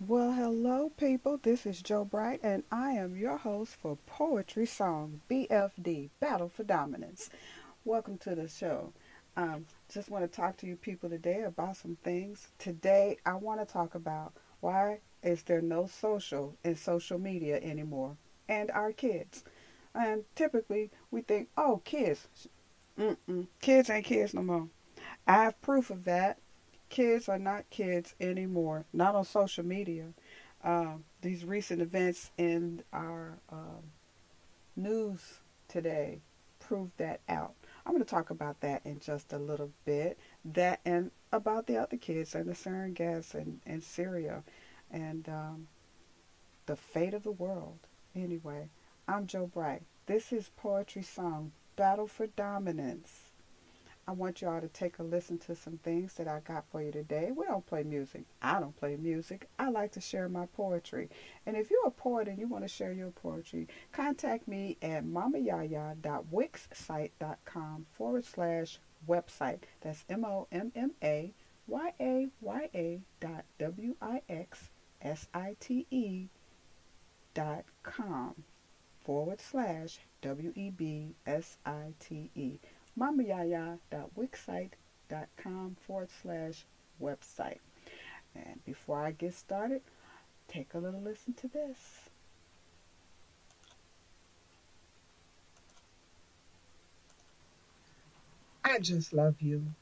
Well, hello, people. This is Joe Bright, and I am your host for Poetry Song BFD Battle for Dominance. Welcome to the show. Just want to talk to you people today about some things. Today, I want to talk about why is there no social in social media anymore, and our kids. And typically, we think, oh, kids. Kids ain't kids no more. I have proof of that. Kids are not kids anymore, not on social media. These recent events in our news today prove that out. I'm going to talk about that in just a little bit. That and about the other kids and the sarin gas in Syria and the fate of the world. Anyway, I'm Joe Bright. This is Poetry Song Battle for Dominance. I want y'all to take a listen to some things that I got for you today. We don't play music. I don't play music. I like to share my poetry. And if you're a poet and you want to share your poetry, contact me at mamayaya.wixsite.com /website. That's MOMMAYAYA .wixsite.com /WEBSITE. mamayaya.wixsite.com /website. And before I get started, take a little listen to this. I just love you.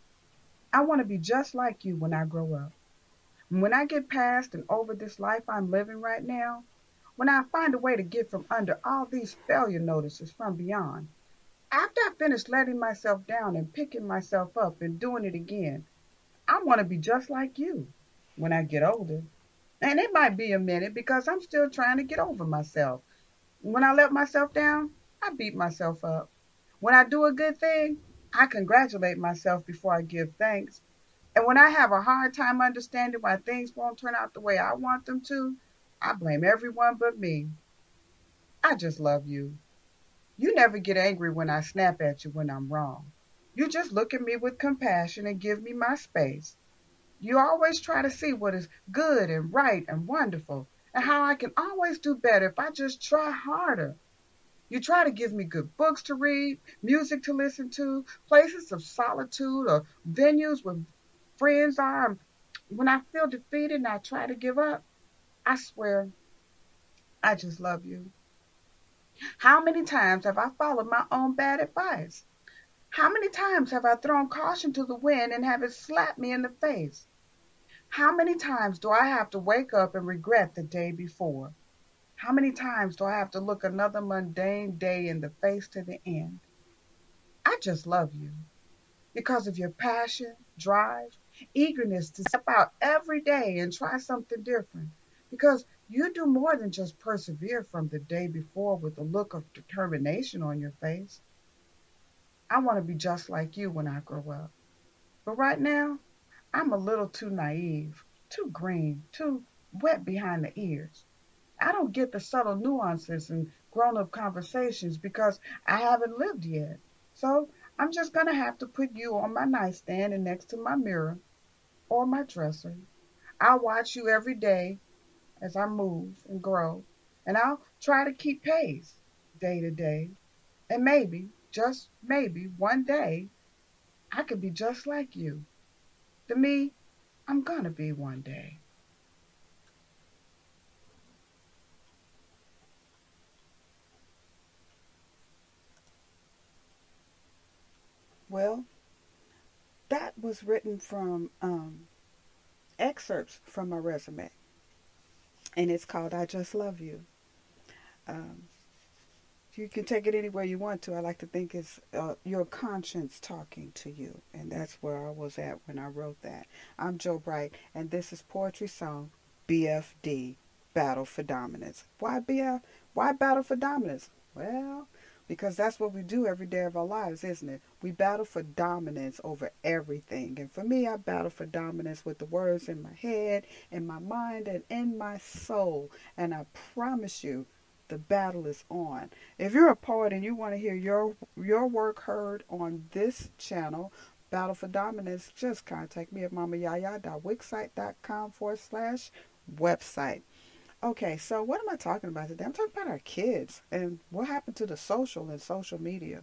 I want to be just like you when I grow up. When I get past and over this life I'm living right now, when I find a way to get from under all these failure notices from beyond, after I finish letting myself down and picking myself up and doing it again, I want to be just like you when I get older. And it might be a minute because I'm still trying to get over myself. When I let myself down, I beat myself up. When I do a good thing, I congratulate myself before I give thanks. And when I have a hard time understanding why things won't turn out the way I want them to, I blame everyone but me. I just love you. You never get angry when I snap at you when I'm wrong. You just look at me with compassion and give me my space. You always try to see what is good and right and wonderful and how I can always do better if I just try harder. You try to give me good books to read, music to listen to, places of solitude or venues where friends are. When I feel defeated and I try to give up, I swear I just love you. How many times have I followed my own bad advice? How many times have I thrown caution to the wind and have it slap me in the face? How many times do I have to wake up and regret the day before? How many times do I have to look another mundane day in the face to the end? I just love you because of your passion, drive, eagerness to step out every day and try something different. Because you do more than just persevere from the day before with a look of determination on your face. I want to be just like you when I grow up. But right now, I'm a little too naive, too green, too wet behind the ears. I don't get the subtle nuances in grown up conversations because I haven't lived yet. So I'm just going to have to put you on my nightstand and next to my mirror or my dresser. I'll watch you every day as I move and grow, and I'll try to keep pace day to day. And maybe, just maybe, one day I could be just like you. The me I'm going to be one day. Well, that was written from excerpts from my resume, and it's called I Just Love You. Um, you can take it anywhere you want to. I like to think it's your conscience talking to you, and that's where I was at when I wrote that. I'm Joe Bright, and this is Poetry Song BFD Battle for Dominance. Why BF? Why Battle for Dominance? Well, because that's what we do every day of our lives, isn't it? We battle for dominance over everything. And for me, I battle for dominance with the words in my head, in my mind, and in my soul. And I promise you, the battle is on. If you're a poet and you want to hear your work heard on this channel, Battle for Dominance, just contact me at mamayaya.wixsite.com website. Okay, so what am I talking about today? I'm talking about our kids and what happened to the social and social media.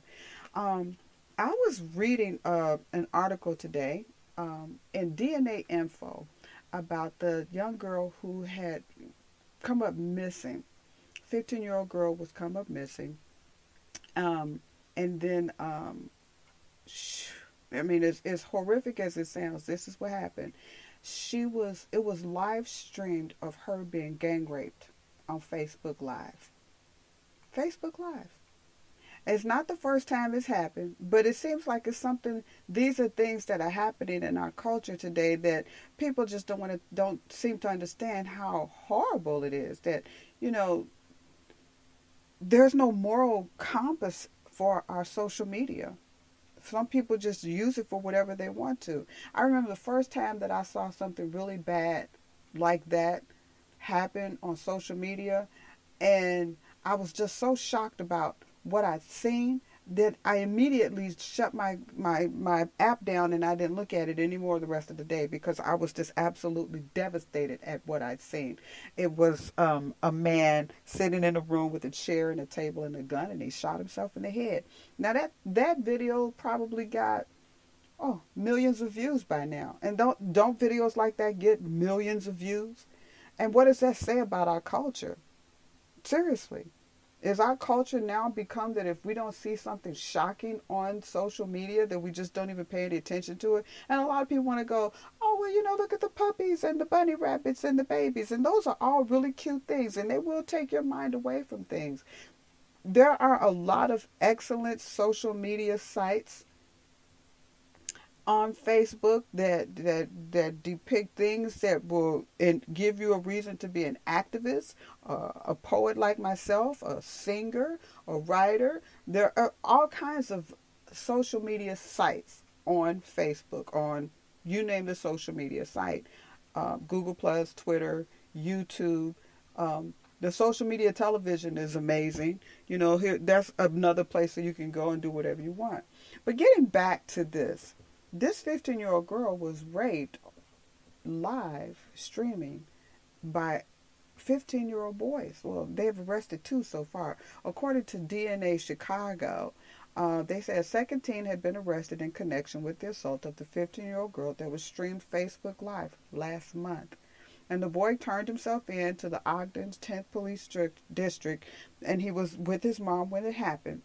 Um, I was reading an article today in DNA Info about the young girl who had come up missing. 15-year-old girl was come up missing. Um, and then, I mean, as horrific as it sounds, this is what happened. It was live streamed of her being gang raped on Facebook Live. Facebook Live. It's not the first time it's happened, but it seems like it's something. These are things that are happening in our culture today that people just don't seem to understand how horrible it is. That you know, there's no moral compass for our social media. Some people just use it for whatever they want to. I remember the first time that I saw something really bad like that happen on social media, and I was just so shocked about what I'd seen that I immediately shut my app down and I didn't look at it anymore the rest of the day because I was just absolutely devastated at what I'd seen. It was a man sitting in a room with a chair and a table and a gun, and he shot himself in the head. Now that video probably got millions of views by now. And don't videos like that get millions of views? And what does that say about our culture? Seriously. Is our culture now become that if we don't see something shocking on social media that we just don't even pay any attention to it? And a lot of people want to go, oh, well, look at the puppies and the bunny rabbits and the babies. And those are all really cute things. And they will take your mind away from things. There are a lot of excellent social media sites on Facebook that depict things that will give you a reason to be an activist, a poet like myself, a singer, a writer. There are all kinds of social media sites on Facebook, on you name the social media site, Google Plus, Twitter, YouTube. The social media television is amazing. Here that's another place where you can go and do whatever you want. But getting back to this 15-year-old girl was raped live streaming by 15-year-old boys. Well, they've arrested two so far. According to DNA Chicago, they said a second teen had been arrested in connection with the assault of the 15-year-old girl that was streamed Facebook Live last month. And the boy turned himself in to the Ogden's 10th Police District, and he was with his mom when it happened.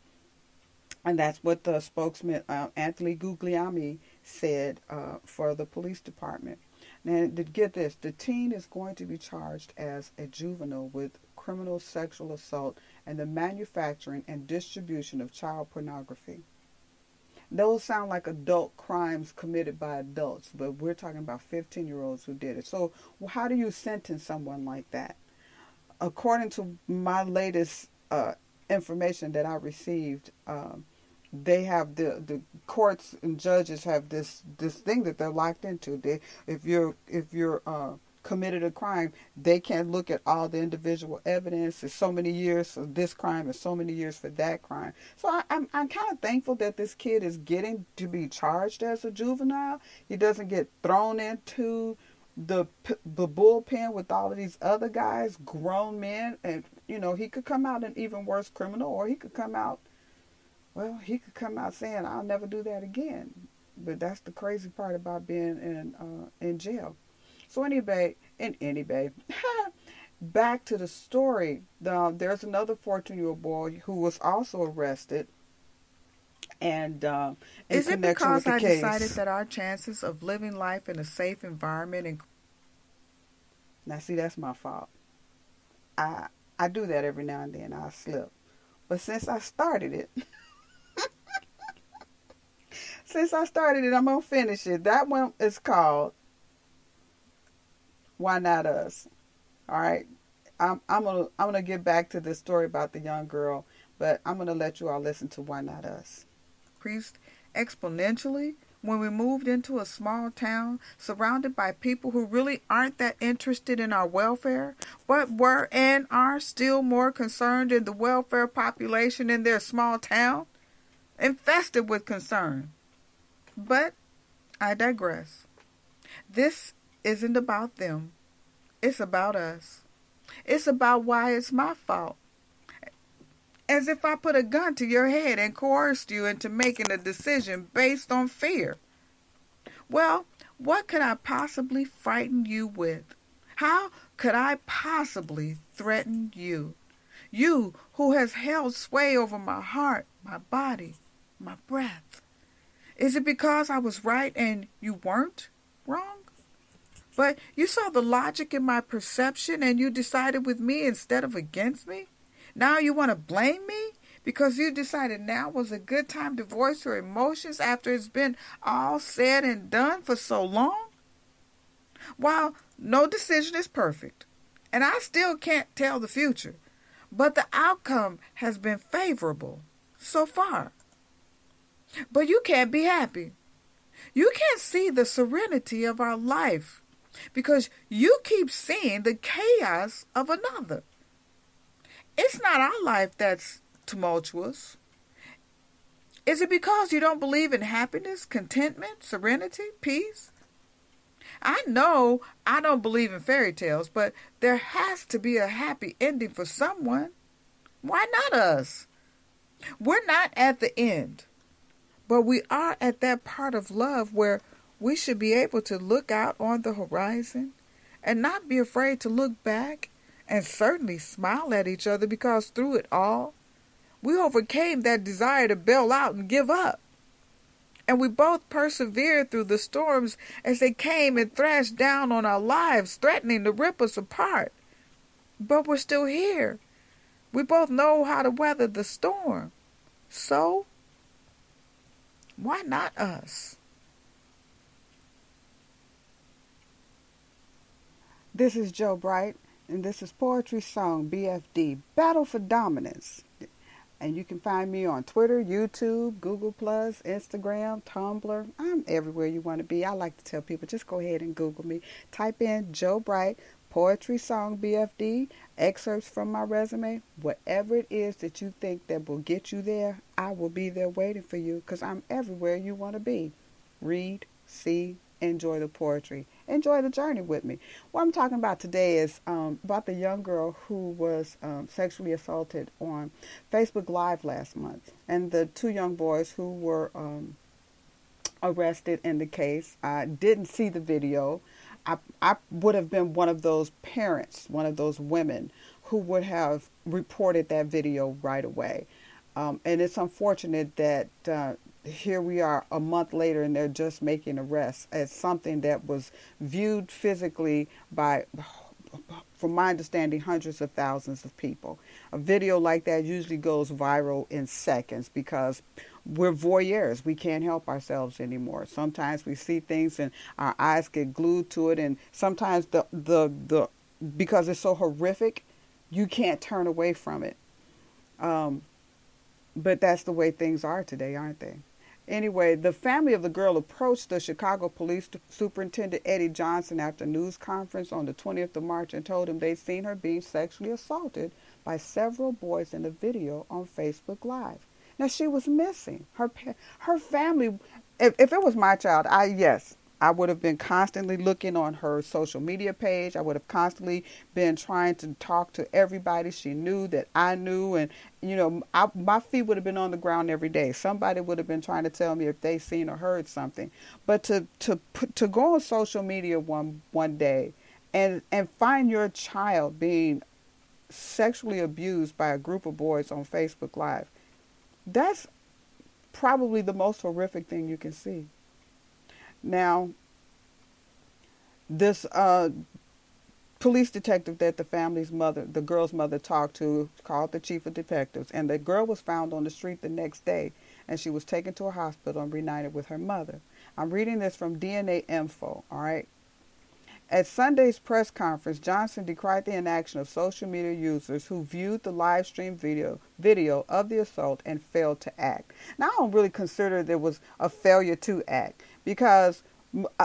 And that's what the spokesman, Anthony Guglielmi, said for the police department. Now, to get this, the teen is going to be charged as a juvenile with criminal sexual assault and the manufacturing and distribution of child pornography. Those sound like adult crimes committed by adults, but we're talking about 15-year-olds who did it. So how do you sentence someone like that? According to my latest information that I received, they have the courts and judges have this thing that they're locked into. If you're committed a crime, they can't look at all the individual evidence. It's so many years for this crime and so many years for that crime. So I'm kind of thankful that this kid is getting to be charged as a juvenile. He doesn't get thrown into the bullpen with all of these other guys, grown men, and he could come out an even worse criminal, or he could come out saying, I'll never do that again. But that's the crazy part about being in jail. So anyway, back to the story. There's another 14-year-old boy who was also arrested, and in Is it connection with because the I case. decided that our chances of living life in a safe environment and Now, see, that's my fault. I do that every now and then. I slip. But since I started it, I'm going to finish it. That one is called Why Not Us? All right. I'm gonna get back to this story about the young girl, but I'm going to let you all listen to Why Not Us. increased exponentially when we moved into a small town surrounded by people who really aren't that interested in our welfare, but were and are still more concerned in the welfare population in their small town, infested with concern. But I digress. This isn't about them. It's about us. It's about why it's my fault. As if I put a gun to your head and coerced you into making a decision based on fear. Well, what could I possibly frighten you with? How could I possibly threaten you? You who has held sway over my heart, my body, my breath. Is it because I was right and you weren't wrong? But you saw the logic in my perception and you decided with me instead of against me? Now you want to blame me? Because you decided now was a good time to voice your emotions after it's been all said and done for so long? While no decision is perfect, and I still can't tell the future, but the outcome has been favorable so far. But you can't be happy. You can't see the serenity of our life because you keep seeing the chaos of another. It's not our life that's tumultuous. Is it because you don't believe in happiness, contentment, serenity, peace? I know I don't believe in fairy tales, but there has to be a happy ending for someone. Why not us? We're not at the end, but we are at that part of love where we should be able to look out on the horizon and not be afraid to look back and certainly smile at each other because through it all, we overcame that desire to bail out and give up. And we both persevered through the storms as they came and thrashed down on our lives, threatening to rip us apart. But we're still here. We both know how to weather the storm. So, why not us? This is Joe Bright, and this is Poetry Song BFD, Battle for Dominance. And you can find me on Twitter, YouTube, Google+, Instagram, Tumblr. I'm everywhere you want to be. I like to tell people, just go ahead and Google me. Type in Joe Bright, Poetry Song BFD, excerpts from my resume. Whatever it is that you think that will get you there, I will be there waiting for you because I'm everywhere you want to be. Read, see, enjoy the poetry. Enjoy the journey with me. What I'm talking about today is about the young girl who was sexually assaulted on Facebook Live last month, and the two young boys who were arrested in the case. I didn't see the video. I would have been one of those parents, one of those women who would have reported that video right away. And it's unfortunate that here we are a month later and they're just making arrests as something that was viewed physically by, from my understanding, hundreds of thousands of people. A video like that usually goes viral in seconds because we're voyeurs. We can't help ourselves anymore. Sometimes we see things and our eyes get glued to it, and sometimes the because it's so horrific, you can't turn away from it. But that's the way things are today, aren't they? Anyway, the family of the girl approached the Chicago Police Superintendent Eddie Johnson after a news conference on the 20th of March and told him they'd seen her being sexually assaulted by several boys in a video on Facebook Live. Now, she was missing. Her family, if it was my child, I would have been constantly looking on her social media page. I would have constantly been trying to talk to everybody she knew that I knew. And, my feet would have been on the ground every day. Somebody would have been trying to tell me if they seen or heard something. But to go on social media one day and find your child being sexually abused by a group of boys on Facebook Live, that's probably the most horrific thing you can see. Now, this police detective that the girl's mother talked to, called the chief of detectives, and the girl was found on the street the next day, and she was taken to a hospital and reunited with her mother. I'm reading this from DNA Info, all right? At Sunday's press conference, Johnson decried the inaction of social media users who viewed the live stream video of the assault and failed to act. Now, I don't really consider there was a failure to act because,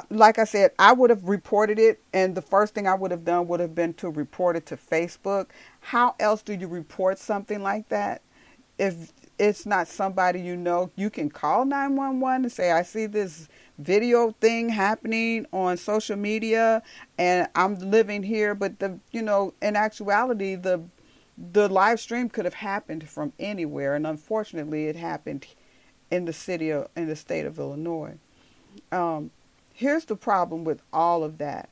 like I said, I would have reported it, and the first thing I would have done would have been to report it to Facebook. How else do you report something like that? If it's not somebody you know, you can call 911 and say, I see this video thing happening on social media and I'm living here. But in actuality, the live stream could have happened from anywhere. And unfortunately, it happened in the state of Illinois. Um, Here's the problem with all of that.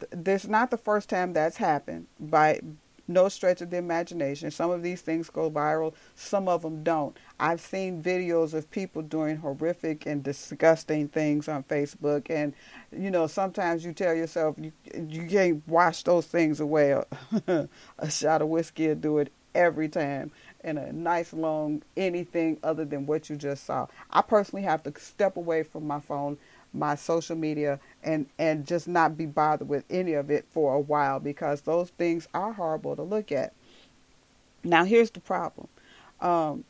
This is not the first time that's happened by no stretch of the imagination. Some of these things go viral, some of them don't. I've seen videos of people doing horrific and disgusting things on Facebook, and sometimes you tell yourself you can't wash those things away. A shot of whiskey will do it every time. And a nice long anything other than what you just saw. I personally have to step away from my phone, my social media, and just not be bothered with any of it for a while, because those things are horrible to look at. Now here's the problem. Um,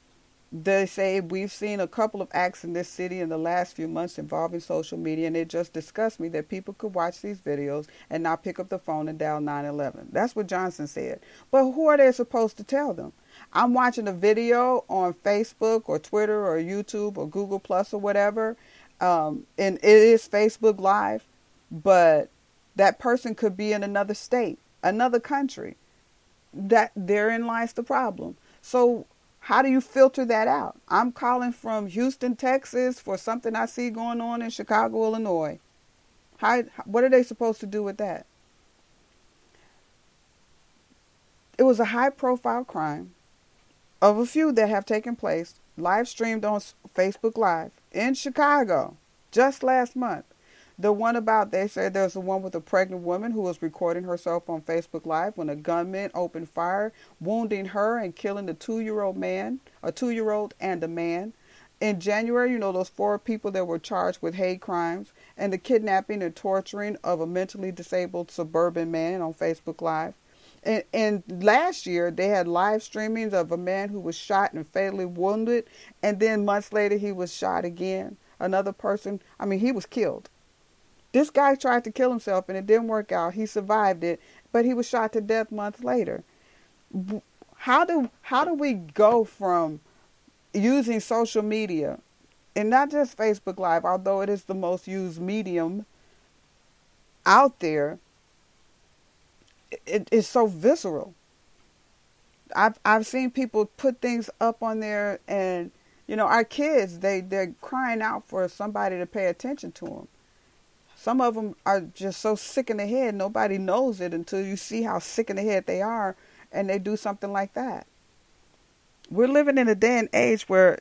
they say we've seen a couple of acts in this city in the last few months involving social media, and it just disgusts me that people could watch these videos and not pick up the phone and dial 911. That's what Johnson said. But who are they supposed to tell them? I'm watching a video on Facebook or Twitter or YouTube or Google Plus or whatever, and it is Facebook Live, but that person could be in another state, another country. That therein lies the problem. So how do you filter that out? I'm calling from Houston, Texas for something I see going on in Chicago, Illinois. What are they supposed to do with that? It was a high profile crime of a few that have taken place, live streamed on Facebook Live in Chicago just last month. The one about, they said there's the one with a pregnant woman who was recording herself on Facebook Live when a gunman opened fire, wounding her and killing a 2-year-old man, a 2-year-old and a man. In January, those 4 people that were charged with hate crimes and the kidnapping and torturing of a mentally disabled suburban man on Facebook Live. And last year, they had live streamings of a man who was shot and fatally wounded, and then months later, he was shot again. Another person, he was killed. This guy tried to kill himself and it didn't work out. He survived it, but he was shot to death months later. How do we go from using social media, and not just Facebook Live, although it is the most used medium out there, it is so visceral. I've seen people put things up on there, and our kids, they're crying out for somebody to pay attention to them. Some of them are just so sick in the head, nobody knows it until you see how sick in the head they are, and they do something like that. We're living in a day and age where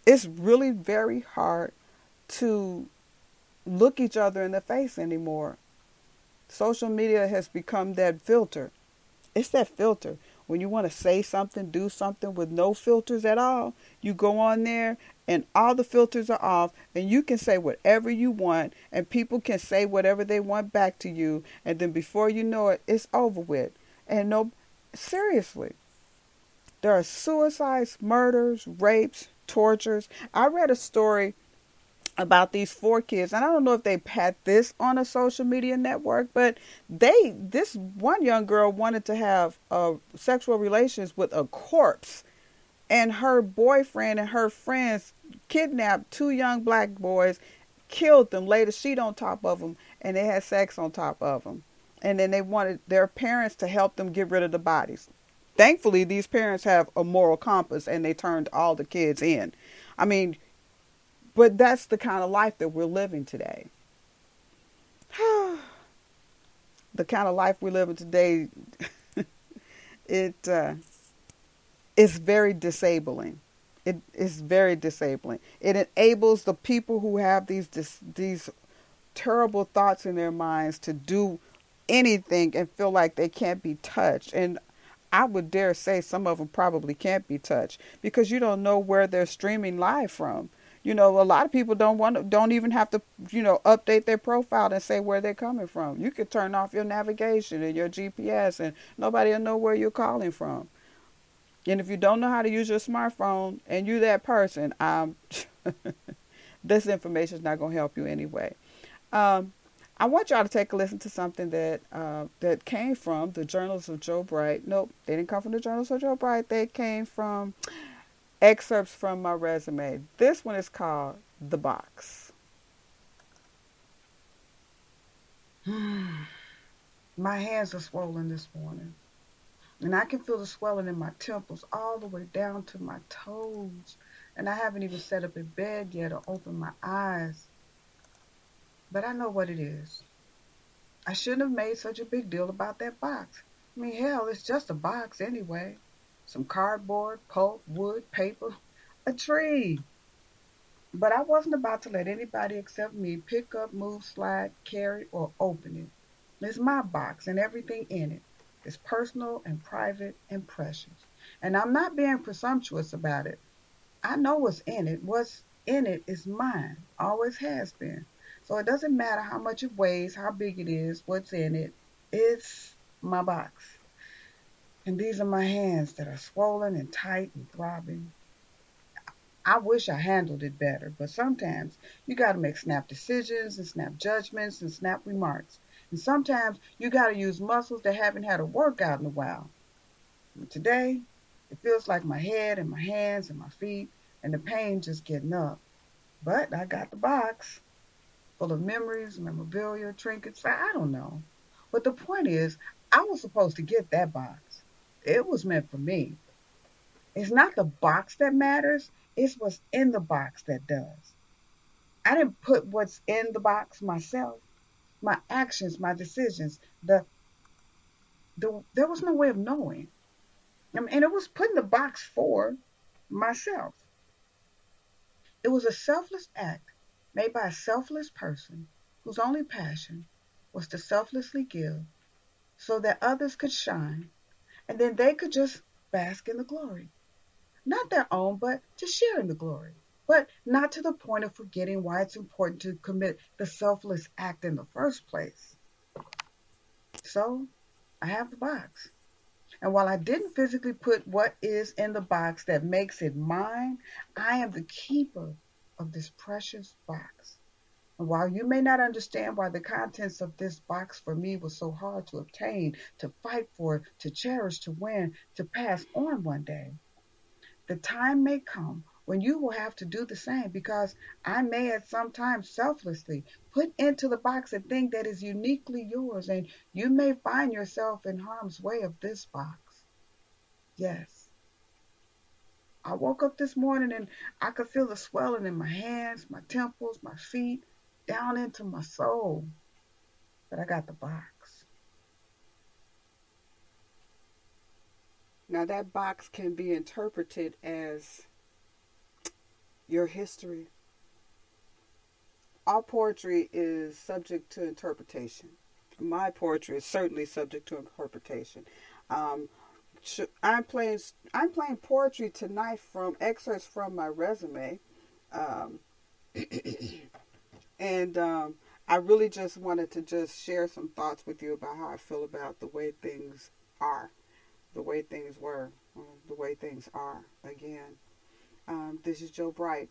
it's really very hard to look each other in the face anymore. Social media has become that filter. It's that filter. When you want to say something, do something with no filters at all, you go on there and all the filters are off, and you can say whatever you want, and people can say whatever they want back to you, and then before you know it, it's over with. And no, seriously, there are suicides, murders, rapes, tortures. I read a story about these 4 kids, and I don't know if they had this on a social media network, but this one young girl wanted to have sexual relations with a corpse, and her boyfriend and her friends kidnapped 2 young black boys, killed them, laid a sheet on top of them, and they had sex on top of them. And then they wanted their parents to help them get rid of the bodies. Thankfully, these parents have a moral compass, and they turned all the kids in. But that's the kind of life that we're living today. The kind of life we're living today, it is very disabling. It is very disabling. It enables the people who have these terrible thoughts in their minds to do anything and feel like they can't be touched. And I would dare say some of them probably can't be touched because you don't know where they're streaming live from. A lot of people don't even have to, update their profile and say where they're coming from. You could turn off your navigation and your GPS and nobody will know where you're calling from. And if you don't know how to use your smartphone and you're that person, this information is not going to help you anyway. I want y'all to take a listen to something that came from the Journals of Joe Bright. Nope, they didn't come from the Journals of Joe Bright. They came from excerpts from my resume. This one is called The Box. My hands are swollen this morning, and I can feel the swelling in my temples all the way down to my toes. And I haven't even sat up in bed yet or opened my eyes, but I know what it is. I shouldn't have made such a big deal about that box. I mean, hell, it's just a box anyway. Some cardboard, pulp, wood, paper, a tree. But I wasn't about to let anybody except me pick up, move, slide, carry, or open it. It's my box, and everything in it is personal and private and precious. And I'm not being presumptuous about it. I know what's in it. What's in it is mine, always has been. So it doesn't matter how much it weighs, how big it is, what's in it. It's my box. And these are my hands that are swollen and tight and throbbing. I wish I handled it better, but sometimes you got to make snap decisions and snap judgments and snap remarks. And sometimes you got to use muscles that haven't had a workout in a while. And today, it feels like my head and my hands and my feet and the pain just getting up. But I got the box full of memories, memorabilia, trinkets. I don't know. But the point is, I was supposed to get that box. It was meant for me. It's not the box that matters, it's what's in the box that does. I didn't put what's in the box myself. My actions, my decisions, there was no way of knowing. I mean, and it was put in the box for myself. It was a selfless act made by a selfless person whose only passion was to selflessly give so that others could shine and then they could just bask in the glory. Not their own, but to share in the glory. But not to the point of forgetting why it's important to commit the selfless act in the first place. So I have the box. And while I didn't physically put what is in the box that makes it mine, I am the keeper of this precious box. And while you may not understand why the contents of this box for me was so hard to obtain, to fight for, to cherish, to win, to pass on one day, the time may come when you will have to do the same because I may at some time selflessly put into the box a thing that is uniquely yours, and you may find yourself in harm's way of this box. Yes, I woke up this morning and I could feel the swelling in my hands, my temples, my feet, down into my soul. But I got the box. Now, that box can be interpreted as your history. All poetry is subject to interpretation. My poetry is certainly subject to interpretation. Um, I'm playing poetry tonight from excerpts from my resume, um, and I really just wanted to just share some thoughts with you about how I feel about the way things are, the way things were, the way things are again. This is Joe Bright.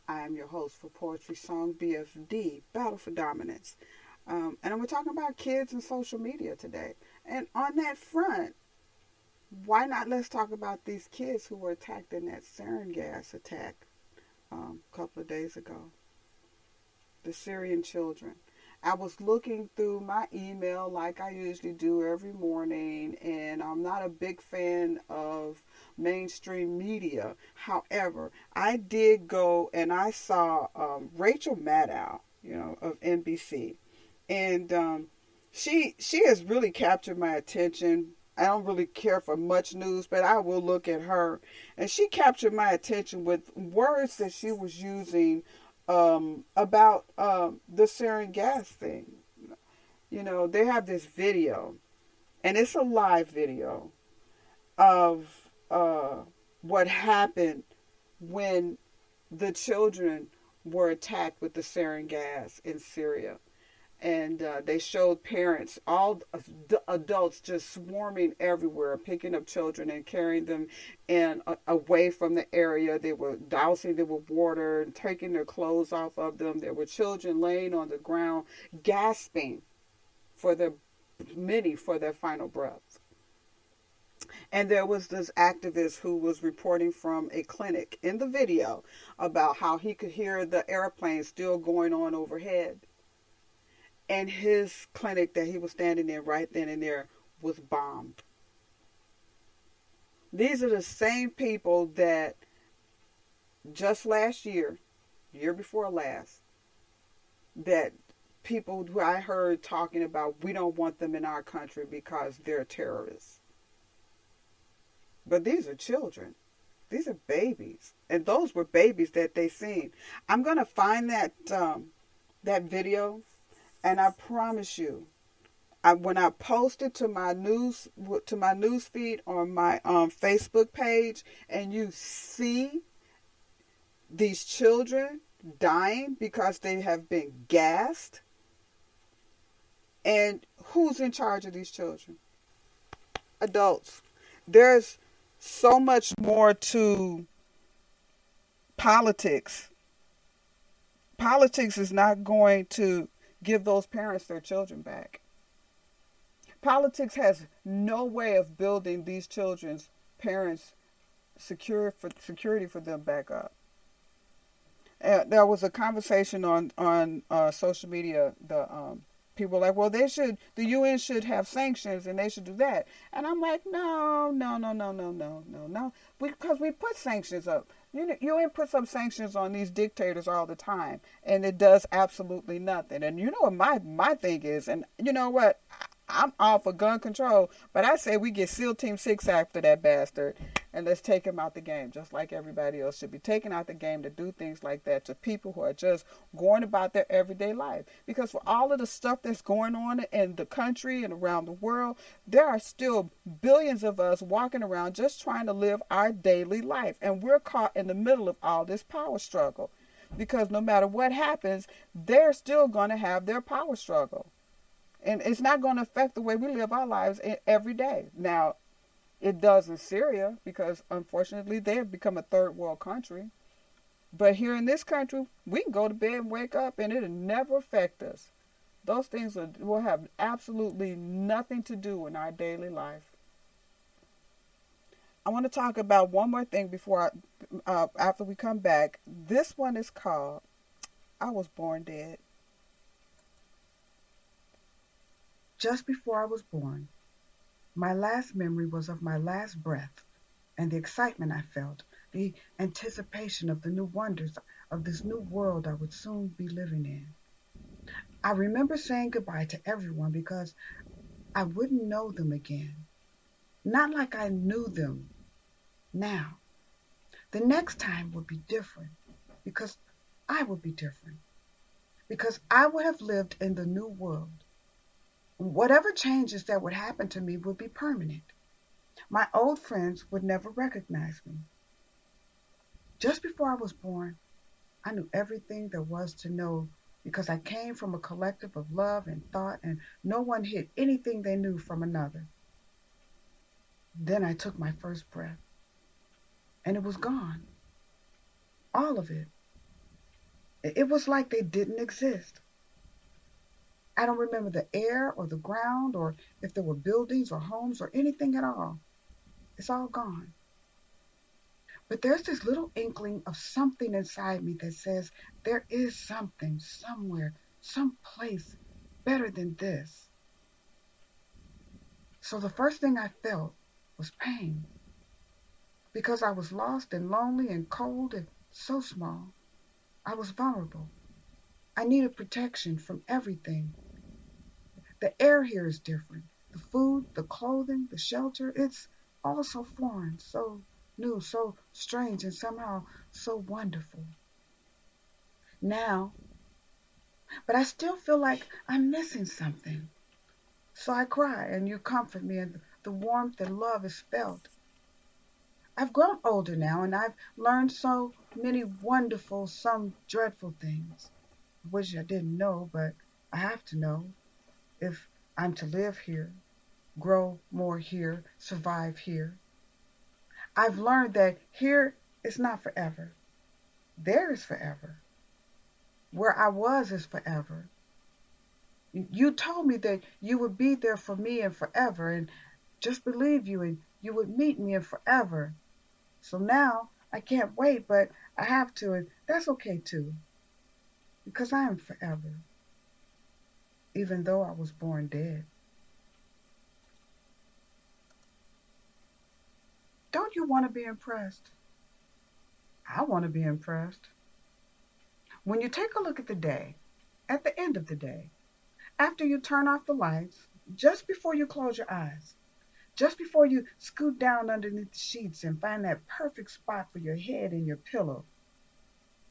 I am your host for Poetry Song BFD, Battle for Dominance. And we're talking about kids and social media today. And on that front, why not let's talk about these kids who were attacked in that sarin gas attack a couple of days ago? The Syrian children. I was looking through my email like I usually do every morning, and I'm not a big fan of mainstream media. However, I did go and I saw Rachel Maddow, of NBC, and she has really captured my attention. I don't really care for much news, but I will look at her, and she captured my attention with words that she was using about the sarin gas thing. They have this video, and it's a live video of what happened when the children were attacked with the sarin gas in Syria. And they showed parents, all adults, just swarming everywhere, picking up children and carrying them and away from the area. They were dousing them with water and taking their clothes off of them. There were children laying on the ground, gasping for their many for their final breaths. And there was this activist who was reporting from a clinic in the video about how he could hear the airplanes still going on overhead. And his clinic that he was standing in right then and there was bombed. These are the same people that just last year, year before last, that people who I heard talking about, we don't want them in our country because they're terrorists. But these are children. These are babies. And those were babies that they seen. I'm going to find that video, and I promise you, when I post it to my news feed on my Facebook page, and you see these children dying because they have been gassed, and who's in charge of these children? Adults. There's so much more to politics. Politics is not going to give those parents their children back. Politics has no way of building these children's parents security for them back up. There was a conversation on social media. The people were like, well, the UN should have sanctions and they should do that. And I'm like, no, no, no, no, no, no, no, no, because we put sanctions up. UN puts up sanctions on these dictators all the time, and it does absolutely nothing. And you know what my thing is, and you know what, I'm all for gun control, but I say we get SEAL Team 6 after that bastard, and let's take him out the game, just like everybody else should be taken out the game to do things like that to people who are just going about their everyday life. Because for all of the stuff that's going on in the country and around the world, there are still billions of us walking around just trying to live our daily life, and we're caught in the middle of all this power struggle. Because no matter what happens, they're still going to have their power struggle. And it's not going to affect the way we live our lives every day. Now, it does in Syria because, unfortunately, they have become a third world country. But here in this country, we can go to bed and wake up and it'll never affect us. Those things will have absolutely nothing to do in our daily life. I want to talk about one more thing before after we come back. This one is called I Was Born Dead. Just before I was born, my last memory was of my last breath and the excitement I felt, the anticipation of the new wonders of this new world I would soon be living in. I remember saying goodbye to everyone because I wouldn't know them again. Not like I knew them now. The next time would be different because I would be different. Because I would have lived in the new world. Whatever changes that would happen to me would be permanent. My old friends would never recognize me. Just before I was born, I knew everything there was to know because I came from a collective of love and thought, and no one hid anything they knew from another. Then I took my first breath, and it was gone. All of it. It was like they didn't exist. I don't remember the air or the ground or if there were buildings or homes or anything at all. It's all gone. But there's this little inkling of something inside me that says there is something somewhere, some place better than this. So the first thing I felt was pain because I was lost and lonely and cold and so small. I was vulnerable. I needed protection from everything. The air here is different. The food, the clothing, the shelter, it's all so foreign, so new, so strange, and somehow so wonderful. Now, but I still feel like I'm missing something. So I cry, and you comfort me, and the warmth and love is felt. I've grown older now, and I've learned so many wonderful, some dreadful things, which I didn't know, but I have to know if I'm to live here, grow more here, survive here. I've learned that here is not forever. There is forever. Where I was is forever. You told me that you would be there for me and forever, and just believe you and you would meet me in forever. So now I can't wait, but I have to, and that's okay too, because I am forever, even though I was born dead. Don't you want to be impressed? I want to be impressed. When you take a look at the day, at the end of the day, after you turn off the lights, just before you close your eyes, just before you scoot down underneath the sheets and find that perfect spot for your head and your pillow,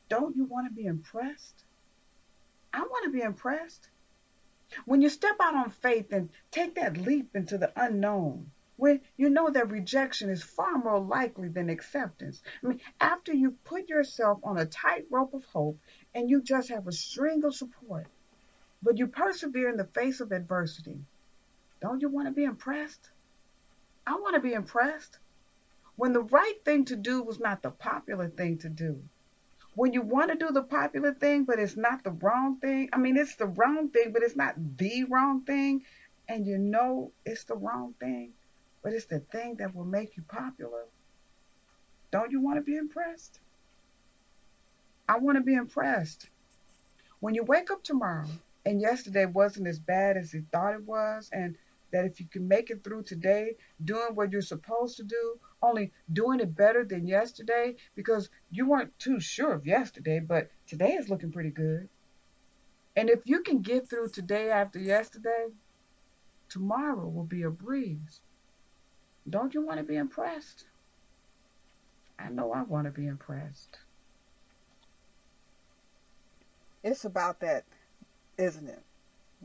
don't you want to be impressed? I want to be impressed. When you step out on faith and take that leap into the unknown, when you know that rejection is far more likely than acceptance. I mean, after you put yourself on a tightrope of hope and you just have a string of support, but you persevere in the face of adversity, don't you want to be impressed? I want to be impressed. When the right thing to do was not the popular thing to do, when you want to do the popular thing, but it's not the wrong thing. I mean, it's the wrong thing, but it's not the wrong thing. And you know it's the wrong thing, but it's the thing that will make you popular. Don't you want to be impressed? I want to be impressed. When you wake up tomorrow and yesterday wasn't as bad as you thought it was, and that if you can make it through today doing what you're supposed to do, only doing it better than yesterday because you weren't too sure of yesterday, but today is looking pretty good. And if you can get through today after yesterday, tomorrow will be a breeze. Don't you want to be impressed? I know I want to be impressed. It's about that, isn't it?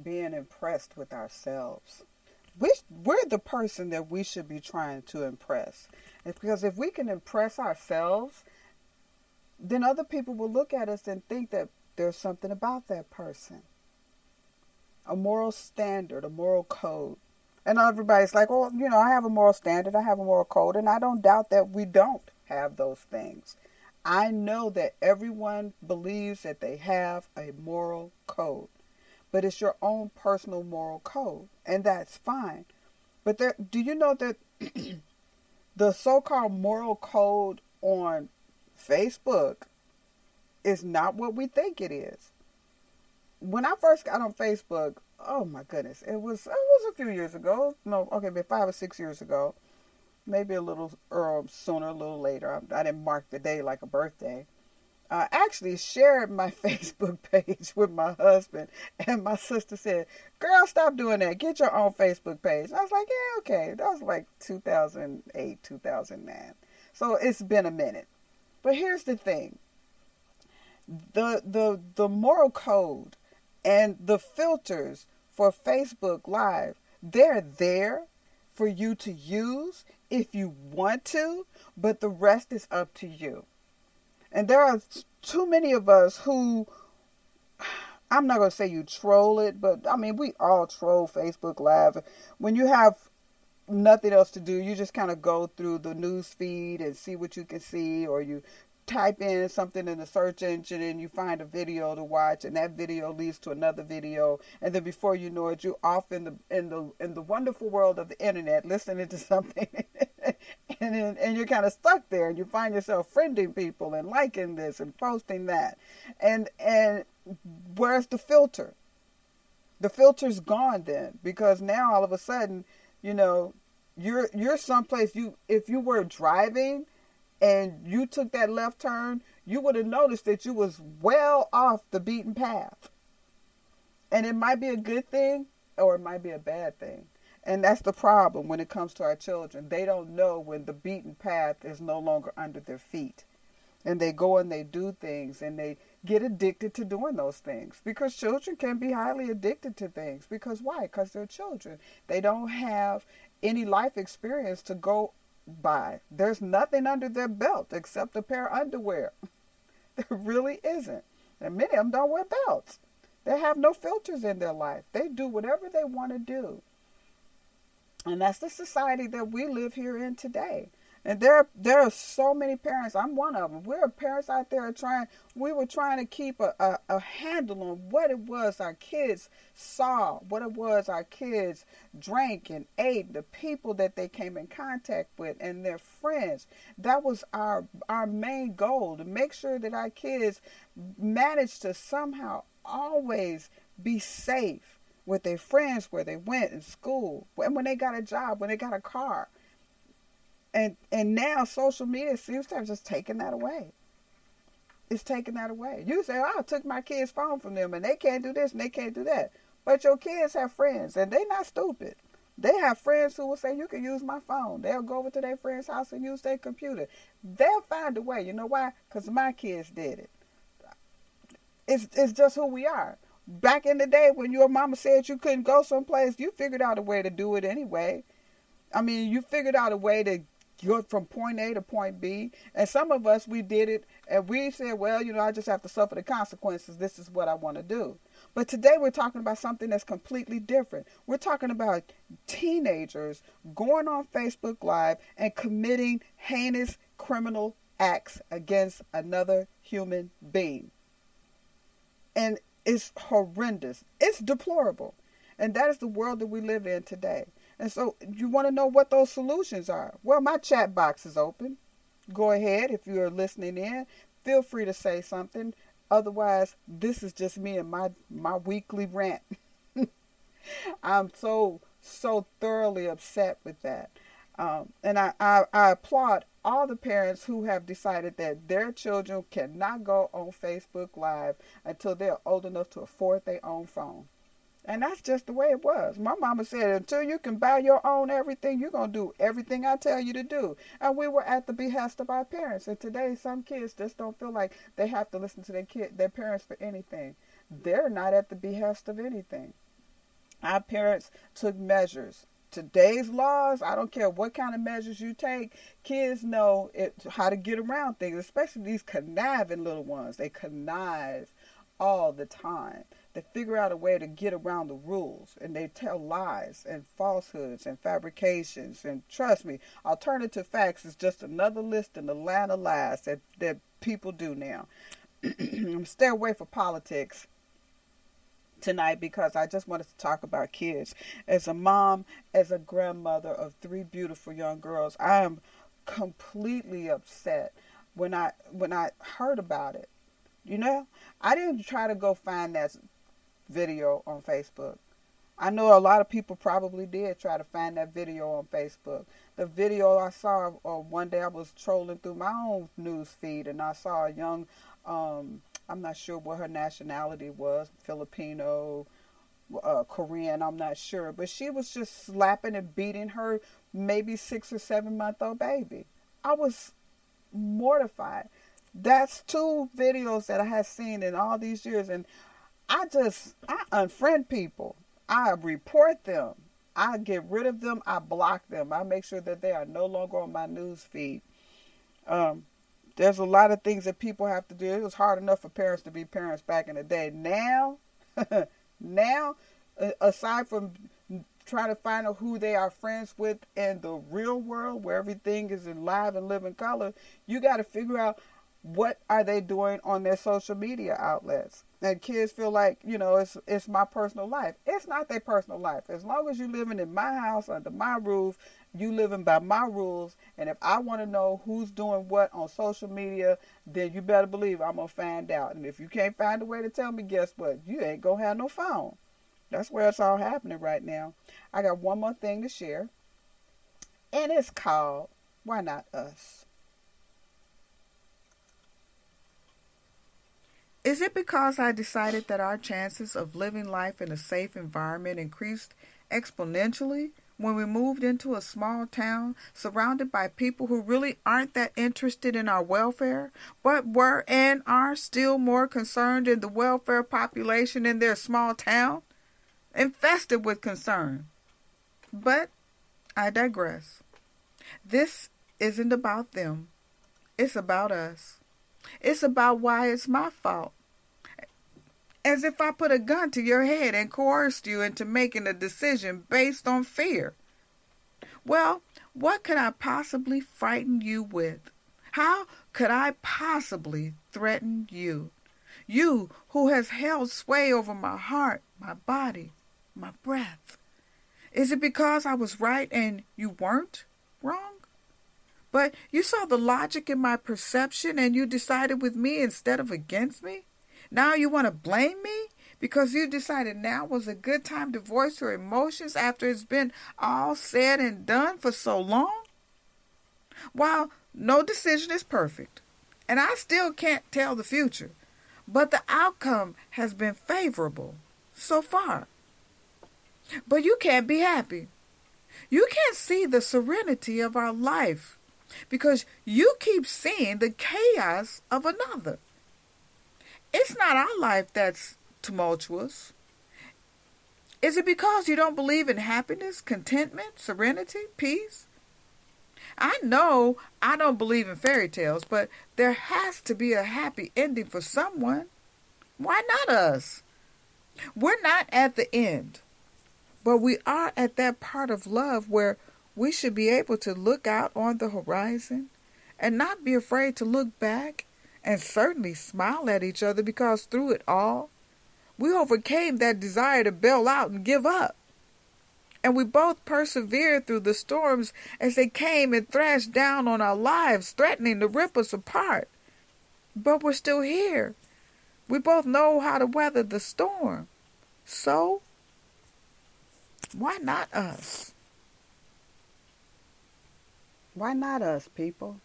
Being impressed with ourselves. We're the person that we should be trying to impress. It's because if we can impress ourselves, then other people will look at us and think that there's something about that person, a moral standard, a moral code. And everybody's like, well, I have a moral standard, I have a moral code, and I don't doubt that we don't have those things. I know that everyone believes that they have a moral code, but it's your own personal moral code, and that's fine. But do you know that the so-called moral code on Facebook is not what we think it is? When I first got on Facebook, oh my goodness, it was a few years ago. No, okay, but 5 or 6 years ago, maybe a little sooner, a little later. I didn't mark the day like a birthday. I actually shared my Facebook page with my husband, and my sister said, "Girl, stop doing that. Get your own Facebook page." And I was like, "Yeah, okay." That was like 2008, 2009. So it's been a minute. But here's the thing: the moral code and the filters for Facebook Live, they're there for you to use if you want to, but the rest is up to you. And there are too many of us who, I'm not going to say you troll it, but I mean, we all troll Facebook Live. When you have nothing else to do, you just kind of go through the news feed and see what you can see, or you type in something in the search engine and you find a video to watch, and that video leads to another video, and then before you know it, you're off in the wonderful world of the internet listening to something and you're kind of stuck there, and you find yourself friending people and liking this and posting that, and where's the filter? The filter's gone then, because now all of a sudden, you know, you're someplace, if you were driving and you took that left turn, you would have noticed that you was well off the beaten path. And it might be a good thing or it might be a bad thing. And that's the problem when it comes to our children. They don't know when the beaten path is no longer under their feet. And they go and they do things and they get addicted to doing those things. Because children can be highly addicted to things. Because why? Because they're children. They don't have any life experience to go by. There's nothing under their belt except a pair of underwear. There really isn't. And many of them don't wear belts. They have no filters in their life. They do whatever they want to do. And that's the society that we live here in today. And there are so many parents. I'm one of them. We're parents out there we were trying to keep a handle on what it was our kids saw, what it was our kids drank and ate, the people that they came in contact with and their friends. That was our main goal, to make sure that our kids managed to somehow always be safe with their friends, where they went in school, and when they got a job, when they got a car. And now social media seems to have just taken that away. It's taken that away. You say, oh, I took my kid's phone from them and they can't do this and they can't do that. But your kids have friends and they're not stupid. They have friends who will say, you can use my phone. They'll go over to their friend's house and use their computer. They'll find a way. You know why? Because my kids did it. It's just who we are. Back in the day when your mama said you couldn't go someplace, you figured out a way to do it anyway. I mean, you figured out a way to go from point A to point B. And some of us, we did it and we said, well, I just have to suffer the consequences. This is what I want to do. But today we're talking about something that's completely different. We're talking about teenagers going on Facebook Live and committing heinous criminal acts against another human being. And it's horrendous. It's deplorable. And that is the world that we live in today. And so you want to know what those solutions are. Well, my chat box is open. Go ahead. If you're listening in, feel free to say something. Otherwise, this is just me and my weekly rant. I'm so thoroughly upset with that. And I applaud all the parents who have decided that their children cannot go on Facebook Live until they're old enough to afford their own phone. And that's just the way it was. My mama said, until you can buy your own everything, you're going to do everything I tell you to do. And we were at the behest of our parents. And today, some kids just don't feel like they have to listen to their parents for anything. They're not at the behest of anything. Our parents took measures. Today's laws, I don't care what kind of measures you take, kids know how to get around things, especially these conniving little ones. They connive all the time. They figure out a way to get around the rules, and they tell lies and falsehoods and fabrications. And trust me, alternative facts is just another list in the line of lies that people do now. Stay away from politics tonight because I just wanted to talk about kids. As a mom, as a grandmother of 3 beautiful young girls, I am completely upset when I heard about it. I didn't try to go find that video on Facebook. I know a lot of people probably did try to find that video on Facebook. The video I saw one day, I was trolling through my own news feed and I saw a young, I'm not sure what her nationality was, Filipino, Korean, I'm not sure, but she was just slapping and beating her maybe 6 or 7 month old baby. I was mortified. That's 2 videos that I had seen in all these years, and I unfriend people. I report them. I get rid of them. I block them. I make sure that they are no longer on my news feed. There's a lot of things that people have to do. It was hard enough for parents to be parents back in the day. Now, aside from trying to find out who they are friends with in the real world, where everything is in live and living color, you got to figure out what are they doing on their social media outlets. And kids feel like, it's my personal life. It's not their personal life. As long as you're living in my house, under my roof, you living by my rules. And if I want to know who's doing what on social media, then you better believe I'm going to find out. And if you can't find a way to tell me, guess what? You ain't going to have no phone. That's where it's all happening right now. I got one more thing to share. And it's called, Why Not Us? Is it because I decided that our chances of living life in a safe environment increased exponentially when we moved into a small town surrounded by people who really aren't that interested in our welfare, but were and are still more concerned in the welfare population in their small town? Infested with concern. But I digress. This isn't about them. It's about us. It's about why it's my fault. As if I put a gun to your head and coerced you into making a decision based on fear. Well, what could I possibly frighten you with? How could I possibly threaten you? You who has held sway over my heart, my body, my breath. Is it because I was right and you weren't wrong? But you saw the logic in my perception and you decided with me instead of against me? Now you want to blame me? Because you decided now was a good time to voice your emotions after it's been all said and done for so long? While no decision is perfect, and I still can't tell the future, but the outcome has been favorable so far. But you can't be happy. You can't see the serenity of our life because you keep seeing the chaos of another. It's not our life that's tumultuous. Is it because you don't believe in happiness, contentment, serenity, peace? I know I don't believe in fairy tales, but there has to be a happy ending for someone. Why not us? We're not at the end, but we are at that part of love where we should be able to look out on the horizon and not be afraid to look back and certainly smile at each other because through it all, we overcame that desire to bail out and give up. And we both persevered through the storms as they came and thrashed down on our lives, threatening to rip us apart. But we're still here. We both know how to weather the storm. So, why not us? Why not us, people?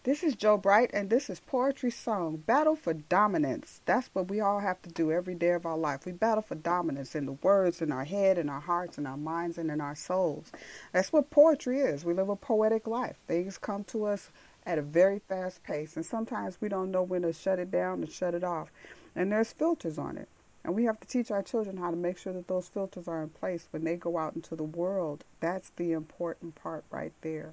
This is Joe Bright, and this is Poetry Song, Battle for Dominance. That's what we all have to do every day of our life. We battle for dominance in the words, in our head, in our hearts, in our minds, and in our souls. That's what poetry is. We live a poetic life. Things come to us at a very fast pace, and sometimes we don't know when to shut it down and shut it off. And there's filters on it. And we have to teach our children how to make sure that those filters are in place when they go out into the world. That's the important part right there.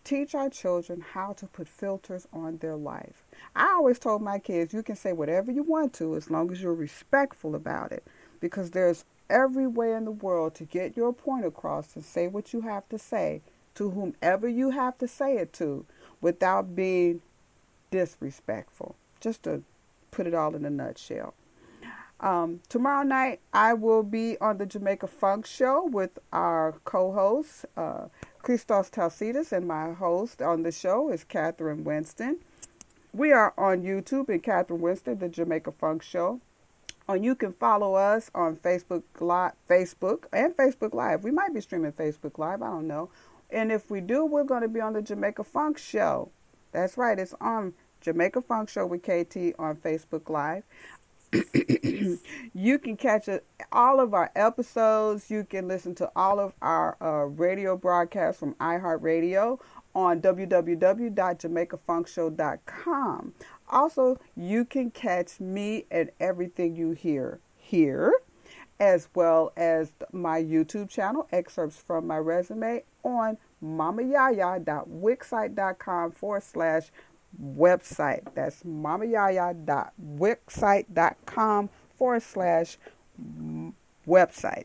Teach our children how to put filters on their life. I always told my kids, you can say whatever you want to as long as you're respectful about it. Because there's every way in the world to get your point across and say what you have to say to whomever you have to say it to without being disrespectful. Just to put it all in a nutshell. Tomorrow night, I will be on the Jamaica Funk Show with our co-host, Christos Talcidas, and my host on the show is Catherine Winston. We are on YouTube at Catherine Winston, the Jamaica Funk Show. And you can follow us on Facebook and Facebook Live. We might be streaming Facebook Live, I don't know. And if we do, we're going to be on the Jamaica Funk Show. That's right, it's on Jamaica Funk Show with KT on Facebook Live. You can catch all of our episodes. You can listen to all of our radio broadcasts from iHeartRadio on www.jamaicafunkshow.com. Also, you can catch me and everything you hear here, as well as my YouTube channel, excerpts from my resume, on mamayaya.wixsite.com/website. That's mamayaya.wixsite.com/website.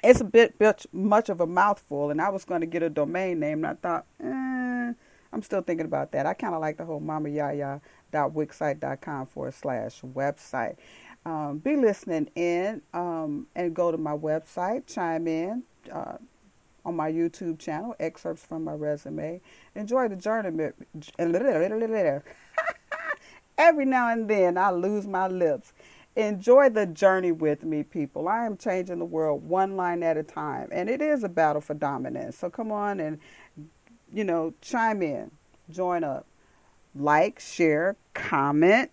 It's a bit much of a mouthful, and I was going to get a domain name, and I thought, I'm still thinking about that. I kind of like the whole mamayaya.wixsite.com/website. Be listening in and go to my website, chime in on my YouTube channel, excerpts from my resume. Enjoy the journey. Every now and then I lose my lips. Enjoy the journey with me, people. I am changing the world one line at a time, and it is a battle for dominance. So come on and, chime in, join up, like, share, comment,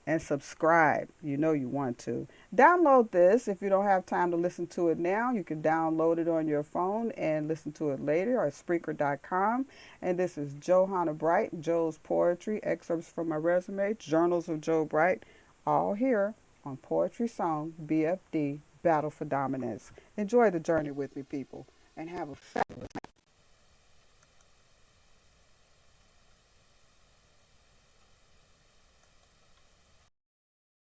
and subscribe. You know you want to. Download this. If you don't have time to listen to it now, you can download it on your phone and listen to it later at Spreaker.com. And this is Johanna Bright, Joe's Poetry, excerpts from my resume, Journals of Joe Bright, all here on Poetry Song, BFD, Battle for Dominance. Enjoy the journey with me, people, and have a fabulous night.